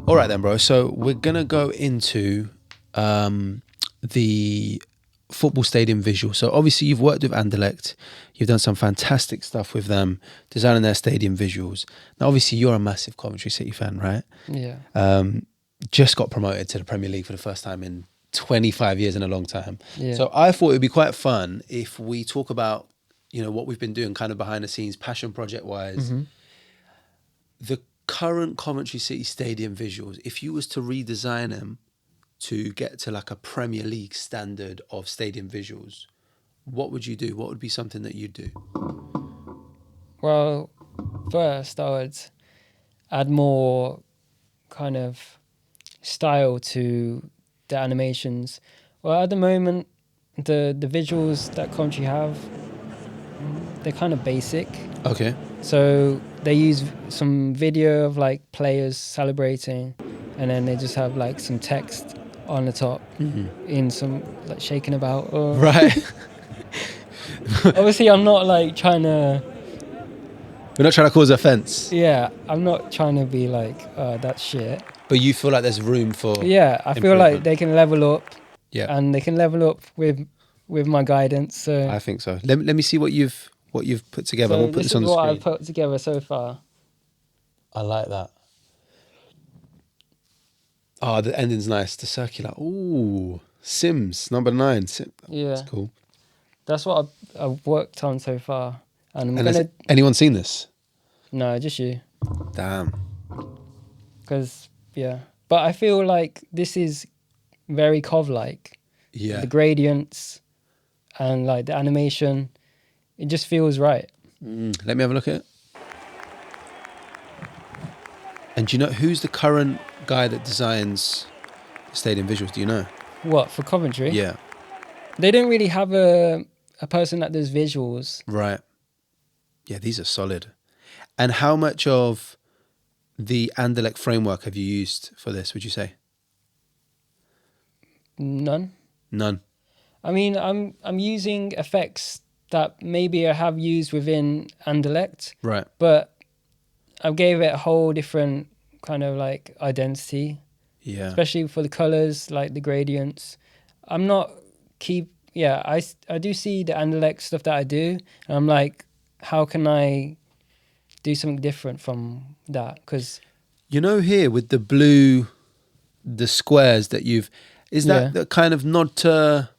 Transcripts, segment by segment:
All right then, bro. So we're gonna go into the football stadium visual. So obviously you've worked with Anderlecht, you've done some fantastic stuff with them, designing their stadium visuals. Now obviously you're a massive Coventry City fan, right? Yeah. Just got promoted to the Premier League for the first time in 25 years, in a long time. Yeah. So I thought it would be quite fun if we talk about, what we've been doing kind of behind the scenes, passion project wise. Mm-hmm. The current Coventry City Stadium visuals, if you was to redesign them to get to like a Premier League standard of stadium visuals, what would you do? What would be something that you'd do? Well, first I would add more kind of style to the animations. Well, at the moment, the visuals that Coventry have, they're kind of basic. Okay. So they use some video of like players celebrating, and then they just have like some text on the top in some like shaking about. Or Right. obviously, I'm not like trying to. We're not trying to cause offence. Yeah, I'm not trying to be like that's shit. But you feel like there's room for Yeah, I feel like they can level up. Yeah. And they can level up with my guidance. So I think so. Let me see what you've put together. so We'll put this on the is what screen. I've put together so far. I like that. Oh, the ending's nice. The circular. Ooh, Sims number 9. Yeah, That's cool. that's what I've worked on so far. And I'm Has gonna anyone seen this? no, just you, Damn. because yeah. But I feel like this is very Cov-like. Yeah. The gradients and like the animation, it just feels right. Let me have a look at it. And do you know who's the current guy that designs stadium visuals? Do you know? What for Coventry? Yeah. They don't really have a person that does visuals. Right. Yeah, these are solid. And how much of the Anderlecht framework have you used for this, would you say? None. None. I mean, I'm using effects that maybe I have used within Anderlecht, Right. but I gave it a whole different kind of like identity, Yeah. especially for the colors, like the gradients. I'm not I do see the Anderlecht stuff that I do, and I'm like, how can I do something different from that? Because Here with the blue, the squares that is that Yeah. the kind of nod to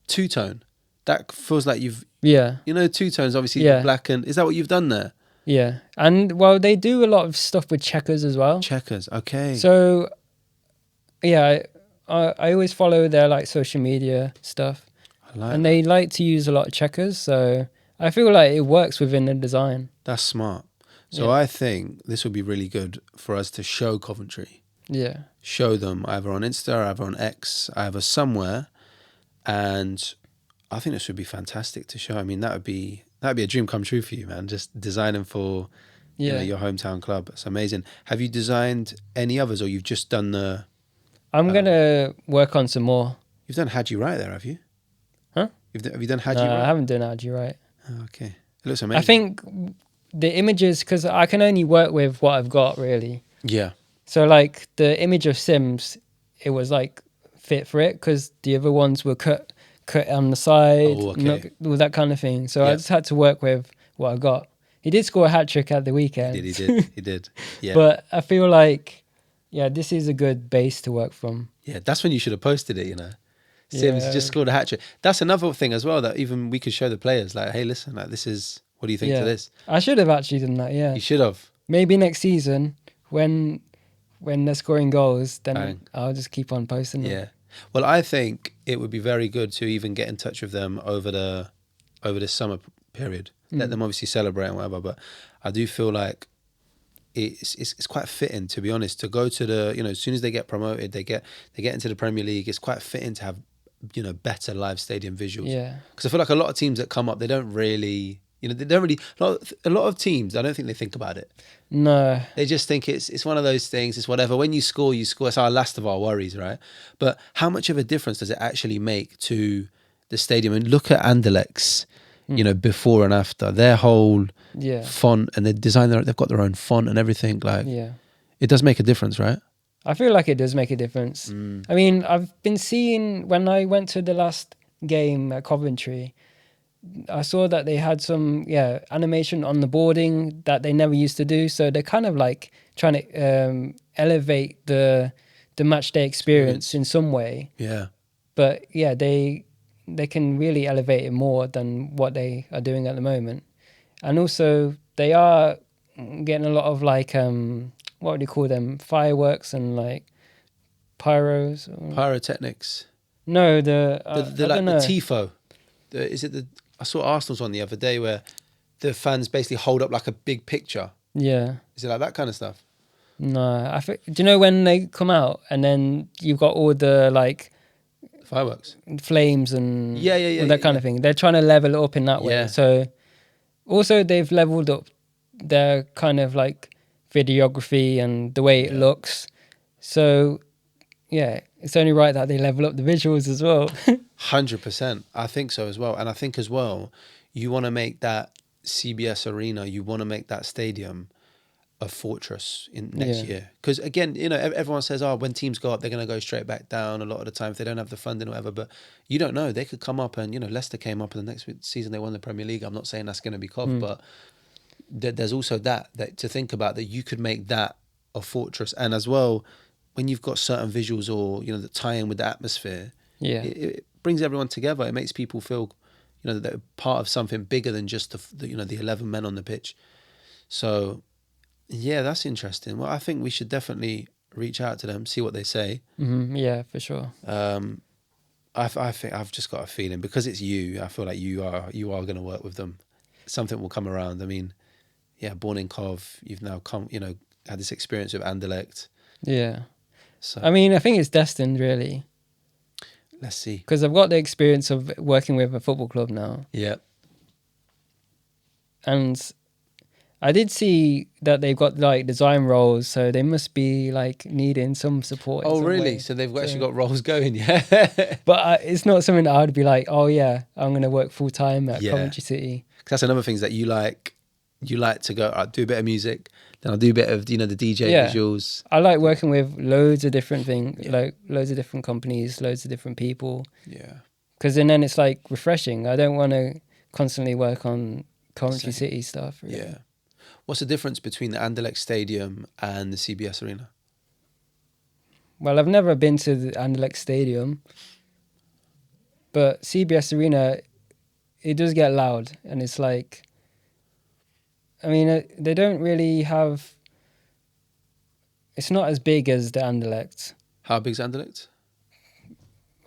two-tone? That feels like two-tones, obviously Yeah. the black and, is that what you've done there? yeah, and well, they do a lot of stuff with checkers as well. Checkers, okay. So, yeah, I always follow their like social media stuff, I like and that. they like to use a lot of checkers. So I feel like it works within the design. That's smart. So Yeah. I think this would be really good for us to show Coventry. Yeah, Show them either on Insta, either on X, either somewhere. And I think this would be fantastic to show. I mean, that'd be a dream come true for you, man. Just designing for yeah. your hometown club. It's amazing. Have you designed any others, or you've just done the... I'm gonna work on some more. You've done Had You Right there, have you? Huh? Have you done Had No, You Right? I haven't done Had You Right. Oh, okay. It looks amazing. I think the images, because I can only work with what I've got really. Yeah. So like the image of Sims, it was like fit for it because the other ones were cut on the side, Oh, okay. all that kind of thing. So I Yeah. just had to work with what I got. He did score a hat trick at the weekend. He did. Yeah. But I feel like, yeah, this is a good base to work from. Yeah, that's when you should have posted it, Sims Yeah. just scored a hat trick. That's another thing as well that even we could show the players, like, hey, listen, like, this is, what do you think Yeah. to this? I should have actually done that, yeah. You should have. Maybe next season when they're scoring goals, then Bang. I'll just keep on posting them. Yeah. Well, I think it would be very good to even get in touch with them over the summer period. Let them obviously celebrate and whatever, but I do feel like it's quite fitting, to be honest, to go to the, as soon as they get promoted, they get into the Premier League. It's quite fitting to have, better live stadium visuals. Yeah. Because I feel like a lot of teams that come up, they don't really, a lot of teams, I don't think they think about it. No. They just think it's one of those things. It's whatever. When you score, you score. It's our last of our worries, right? But how much of a difference does it actually make to the stadium? And look at Anderlecht's, before and after. Their whole Yeah. font and the design. They've got their own font and everything. Like, Yeah. It does make a difference, right? I feel like it does make a difference. I mean, I've been seeing when I went to the last game at Coventry, I saw that they had some animation on the boarding that they never used to do. So they're kind of like trying to elevate the match day experience in some way. Yeah. But yeah, they can really elevate it more than what they are doing at the moment. And also they are getting a lot of like what do you call them? Fireworks and like pyros. Pyrotechnics. No, The I like don't the know. tifo. I saw Arsenal's one the other day where the fans basically hold up like a big picture. Yeah. Is it like that kind of stuff? No, I think. Do you know when they come out and then you've got all the like Fireworks. flames and Yeah, all that kind of thing? They're trying to level it up in that way. Yeah. So also they've leveled up their kind of like videography and the way it looks. So yeah, it's only right that they level up the visuals as well. 100%. I think so as well. And I think as well, you want to make that CBS arena, you want to make that stadium a fortress in next year. Because again, everyone says, oh, when teams go up, they're going to go straight back down a lot of the time if they don't have the funding or whatever. But you don't know. They could come up and, Leicester came up and the next season they won the Premier League. I'm not saying that's going to be Cov, but there's also that to think about, that you could make that a fortress. And as well, when you've got certain visuals or, that tie in with the atmosphere, it brings everyone together. It makes people feel, that they're part of something bigger than just the 11 men on the pitch. So, yeah, that's interesting. Well, I think we should definitely reach out to them, see what they say. Yeah, for sure. I think I've just got a feeling, because it's you. I feel like you are going to work with them. Something will come around. I mean, yeah, born in Cov, you've now come, had this experience with Anderlecht. Yeah. So I mean, I think it's destined, really. Let's see. Because I've got the experience of working with a football club now. Yeah. And I did see that they've got like design roles, so they must be like needing some support. Oh, some really? way. So they've actually got roles going, yeah. But it's not something that I would be like, oh yeah, I'm going to work full time at Yeah. Coventry City. Because that's another thing, is that you like to go, I'll do a bit of music, then I'll do a bit of, the DJ visuals. I like working with loads of different things, like loads of different companies, loads of different people. Yeah. Because then it's like refreshing. I don't want to constantly work on Coventry City stuff. Really. Yeah. What's the difference between the Anderlecht Stadium and the CBS Arena? Well, I've never been to the Anderlecht Stadium, but CBS Arena, it does get loud, and it's like, I mean, they don't really have. It's not as big as the Anderlecht. How big's Anderlecht?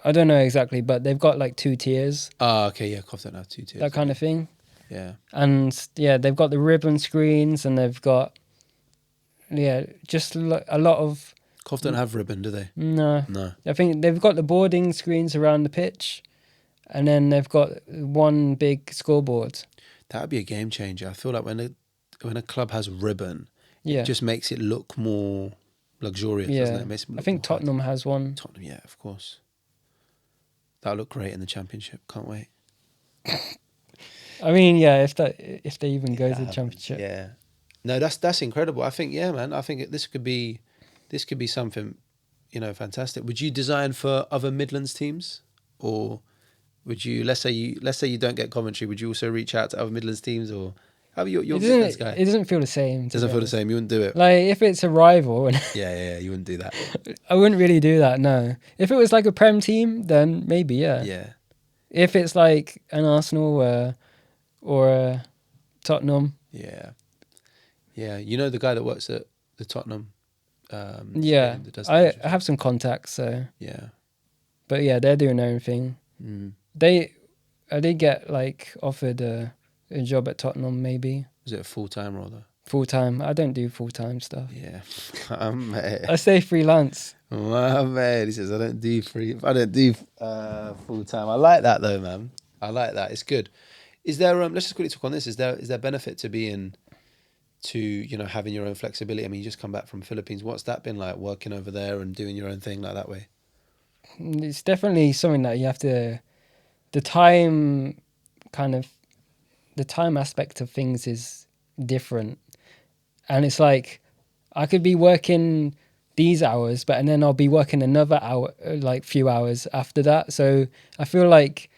I don't know exactly, but they've got like 2 tiers. Ah, okay, yeah, Cov don't have 2 tiers. That kind of thing. Yeah. And yeah, they've got the ribbon screens, and they've got just a lot of. Cov don't have ribbon, do they? No. No. I think they've got the boarding screens around the pitch, and then they've got one big scoreboard. That would be a game changer. I feel like when a club has ribbon, Yeah. it just makes it look more luxurious, doesn't it? It makes it look I think more Tottenham has one. Tottenham, yeah, of course. That'll look great in the Championship. Can't wait. I mean, yeah, if they even go to the Championship. Yeah. No, that's incredible. I think, yeah, man. I think this could be something, fantastic. Would you design for other Midlands teams, or would you? Let's say you don't get Coventry. Would you also reach out to other Midlands teams, or how are you? You're a Midlands guy. It doesn't feel the same. It doesn't feel the same. You wouldn't do it. Like if it's a rival, Yeah, you wouldn't do that. I wouldn't really do that. No. If it was like a Prem team, then maybe yeah. Yeah. If it's like an Arsenal or a Tottenham. Yeah. Yeah. You know the guy that works at the Tottenham. Yeah, I have some contacts. So yeah. But yeah, they're doing their own thing. I did get like offered a job at Tottenham. Maybe. Was it a full-time role though? Full-time. I don't do full-time stuff. Yeah. I stay freelance. My man, he says I don't do full-time. I like that though, man. I like that. It's good. Is there let's just quickly talk on this. Is there benefit to having your own flexibility? I mean, you just come back from Philippines. What's that been like, working over there and doing your own thing like that way? It's definitely something that you have to. The time aspect of things is different, and it's like I could be working these hours, but and then I'll be working another hour, like few hours after that. So I feel like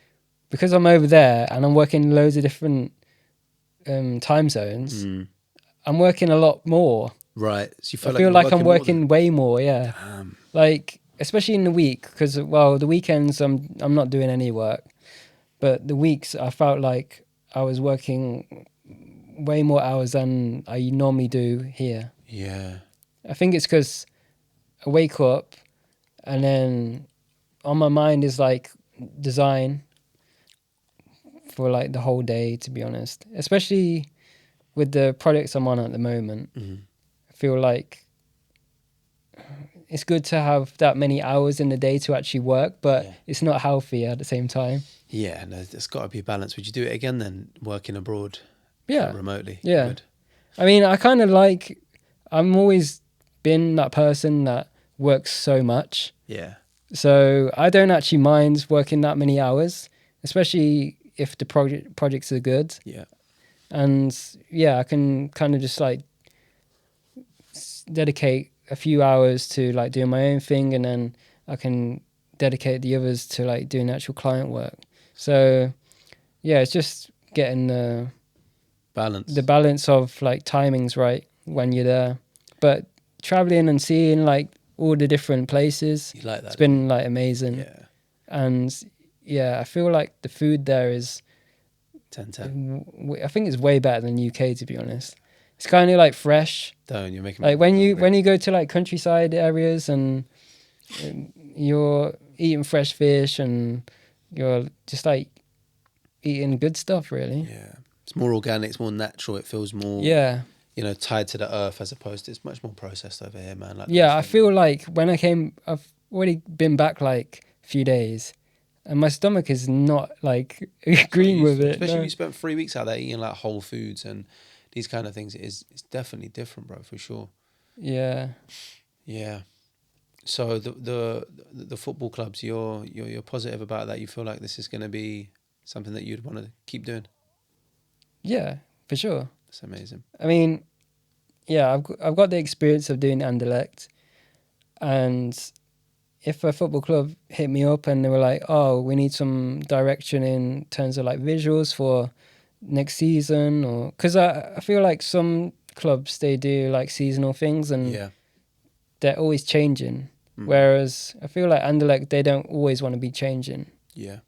because I'm over there and I'm working loads of different time zones, I'm working a lot more. Right. So you I feel like feel you're like I'm working more than... working way more. Yeah, Damn. like especially in the week, because well, the weekends I'm not doing any work, but the weeks I felt like I was working way more hours than I normally do here. Yeah. I think it's because I wake up and then on my mind is like design for like the whole day, to be honest. Especially with the projects I'm on at the moment. I feel like it's good to have that many hours in the day to actually work, but it's not healthy at the same time. Yeah, no, there's got to be a balance. Would you do it again then, working abroad, Yeah. remotely? Yeah. You would? I mean, I kind of like, I'm always been that person that works so much. Yeah. So I don't actually mind working that many hours, especially if the projects are good. Yeah. And yeah, I can kind of just like dedicate a few hours to like doing my own thing, and then I can dedicate the others to like doing actual client work. So yeah, it's just getting the balance of like timings right when you're there. But traveling and seeing like all the different places, You like that? It's been like amazing. Yeah. And yeah, I feel like the food there is 10/10. I think it's way better than UK, to be honest. It's kind of like fresh. Don't, you're making Like me when you go to like countryside areas and you're eating fresh fish and you're just like eating good stuff, really. Yeah. It's more organic, it's more natural, it feels more tied to the earth, as opposed to, it's much more processed over here, man. Like I feel like when I came, I've already been back like a few days and my stomach is not like agreeing with it. Especially if you spent 3 weeks out there eating like whole foods and these kind of things. It's definitely different, bro, for sure. Yeah. Yeah. So the football clubs, you're positive about that. You feel like this is going to be something that you'd want to keep doing. Yeah, for sure. That's amazing. I mean, yeah, I've got the experience of doing Anderlecht, and if a football club hit me up and they were like, "Oh, we need some direction in terms of like visuals for next season," or because I feel like some clubs they do like seasonal things and they're always changing, whereas I feel like Anderlecht they don't always want to be changing. Yeah.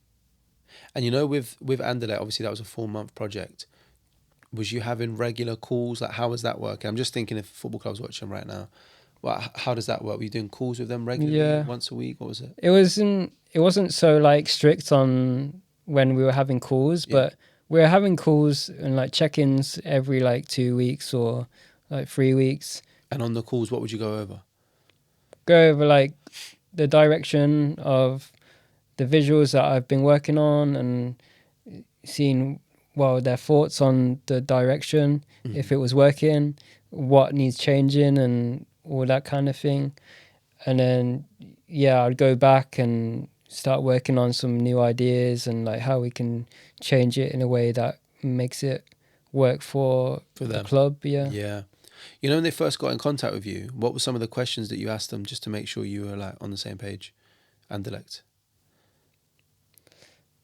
And with Anderlecht, obviously that was a 4-month project. Was you having regular calls? Like, how was that working? I'm just thinking if football clubs watching right now, well, how does that work? Were you doing calls with them regularly, once a week? What was it? It wasn't so like strict on when we were having calls, but we were having calls and like check-ins every like 2 weeks or like 3 weeks. And on the calls, what would you go over? Go over like the direction of the visuals that I've been working on and seeing their thoughts on the direction, if it was working, what needs changing and all that kind of thing. And then I'd go back and start working on some new ideas and like how we can change it in a way that makes it work for the club. Yeah. When they first got in contact with you, what were some of the questions that you asked them just to make sure you were like on the same page? Anderlecht.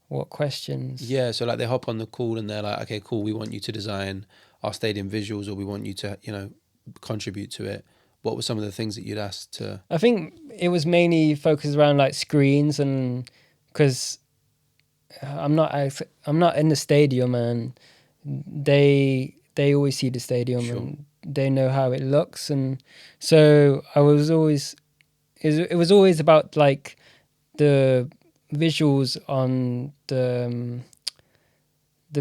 What questions? Yeah, so like they hop on the call and they're like, okay, cool, we want you to design our stadium visuals, or we want you to, contribute to it. What were some of the things that you'd asked to? I think it was mainly focused around like screens, and because I'm not in the stadium, and they always see the stadium and they know how it looks, and so it was always about like the visuals on the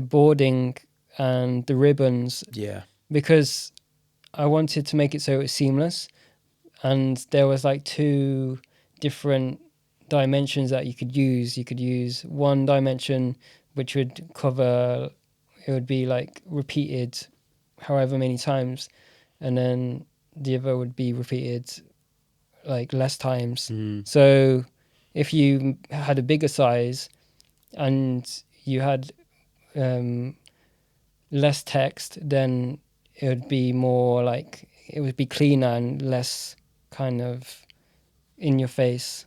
boarding and the ribbons. Yeah. Because I wanted to make it so it was seamless, and there was like 2 different dimensions that you could use. You could use one dimension which would cover, it would be like repeated however many times, and then the other would be repeated like less times. So if you had a bigger size and you had less text, then it would be more like it would be cleaner and less kind of in your face.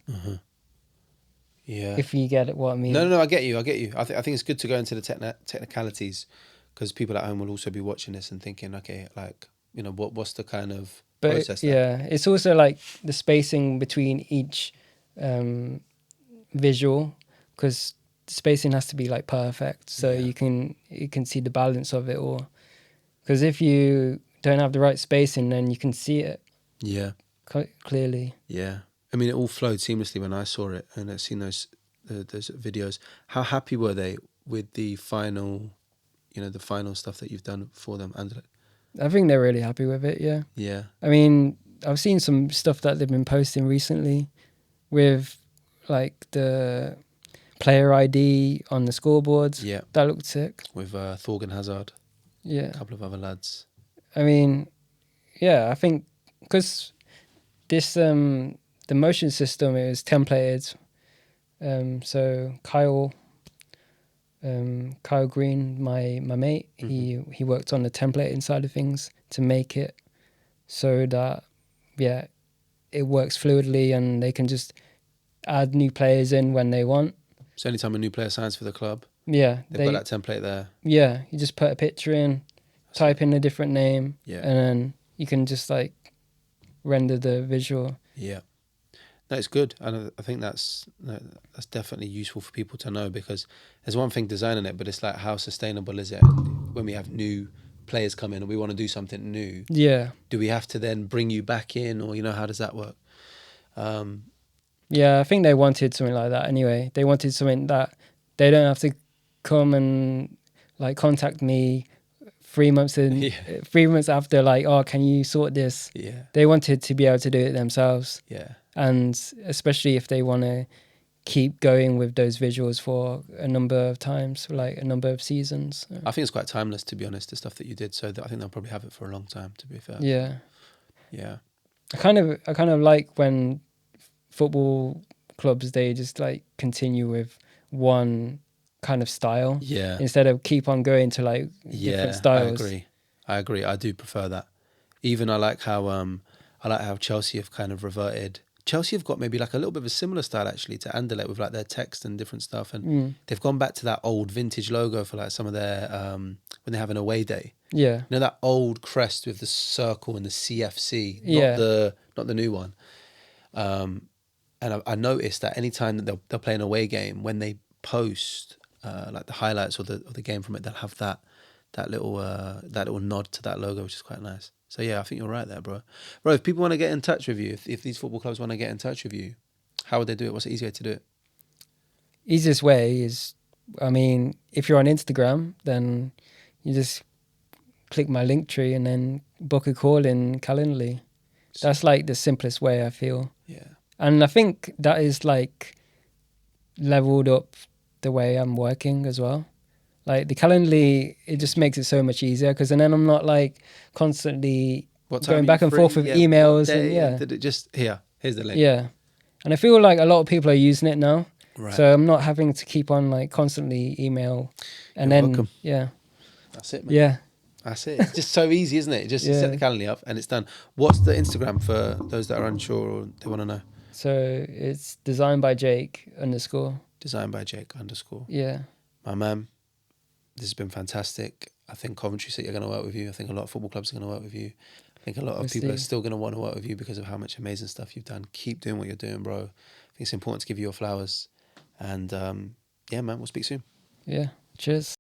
Yeah. If you get what I mean. No, I get you. I think it's good to go into the technicalities, because people at home will also be watching this and thinking, okay, like, you know, what's the kind of process there? It's also like the spacing between each visual, because spacing has to be like perfect, so you can see the balance of it all. Because if you don't have the right spacing, then you can see it quite clearly. Yeah. I mean, it all flowed seamlessly when I saw it, and I've seen those videos. How happy were they with the final, you know, the final stuff that you've done for them? And I think they're really happy with it. Yeah. Yeah. I mean, I've seen some stuff that they've been posting recently with like the player ID on the scoreboards. Yeah. That looked sick. With Thorgan Hazard. Yeah. A couple of other lads. I mean, yeah, I think because this the motion system is templated. So Kyle Green, my mate, he worked on the template inside of things to make it so that it works fluidly and they can just add new players in when they want. So anytime a new player signs for the club, they've got that template there. Yeah, you just put a picture in, type in a different name, and then you can just like render the visual. Yeah. No, it's good, and I think that's definitely useful for people to know, because there's one thing designing it, but it's like, how sustainable is it when we have new players come in and we want to do something new? Yeah. Do we have to then bring you back in, or, you know, how does that work? Yeah, I think they wanted something like that anyway. They wanted something that they don't have to come and like contact me 3 months in, 3 months after, like, oh, can you sort this? Yeah. They wanted to be able to do it themselves. Yeah. And especially if they want to keep going with those visuals for a number of times, like a number of seasons. I think it's quite timeless, to be honest, the stuff that you did. So I think they'll probably have it for a long time, to be fair. Yeah. Yeah. I kind of like when football clubs, they just like continue with one kind of style. Yeah. Instead of keep on going to like different styles. I agree. I do prefer that. Even I like how Chelsea have kind of reverted. Chelsea have got maybe like a little bit of a similar style actually to Anderlecht, with like their text and different stuff, and they've gone back to that old vintage logo for like some of their when they have an away day. Yeah, you know, that old crest with the circle and the CFC, not the new one. And I noticed that anytime that they'll play an away game, when they post like the highlights or the game from it, they'll have that little nod to that logo, which is quite nice. So yeah, I think you're right there, bro. Bro, if people want to get in touch with you, if these football clubs want to get in touch with you, how would they do it? What's the easiest way to do it? Easiest way is, I mean, if you're on Instagram, then you just click my link tree and then book a call in Calendly. That's like the simplest way, I feel. Yeah. And I think that is like leveled up the way I'm working as well. Like the Calendly, it just makes it so much easier, because then I'm not like constantly going back and forth with emails. And Did it just here's the link. Yeah. And I feel like a lot of people are using it now. Right. So I'm not having to keep on like constantly email. And You're then welcome. Yeah. That's it, man. Yeah. That's it. It's just so easy, isn't it? Just set the Calendly up and it's done. What's the Instagram for those that are unsure or they want to know? So it's designed by Jake _ Designed by Jake _. Yeah. My man, this has been fantastic. I think Coventry City are going to work with you. I think a lot of football clubs are going to work with you. I think a lot of people are still going to want to work with you because of how much amazing stuff you've done. Keep doing what you're doing, bro. I think it's important to give you your flowers. And yeah, man, we'll speak soon. Yeah. Cheers.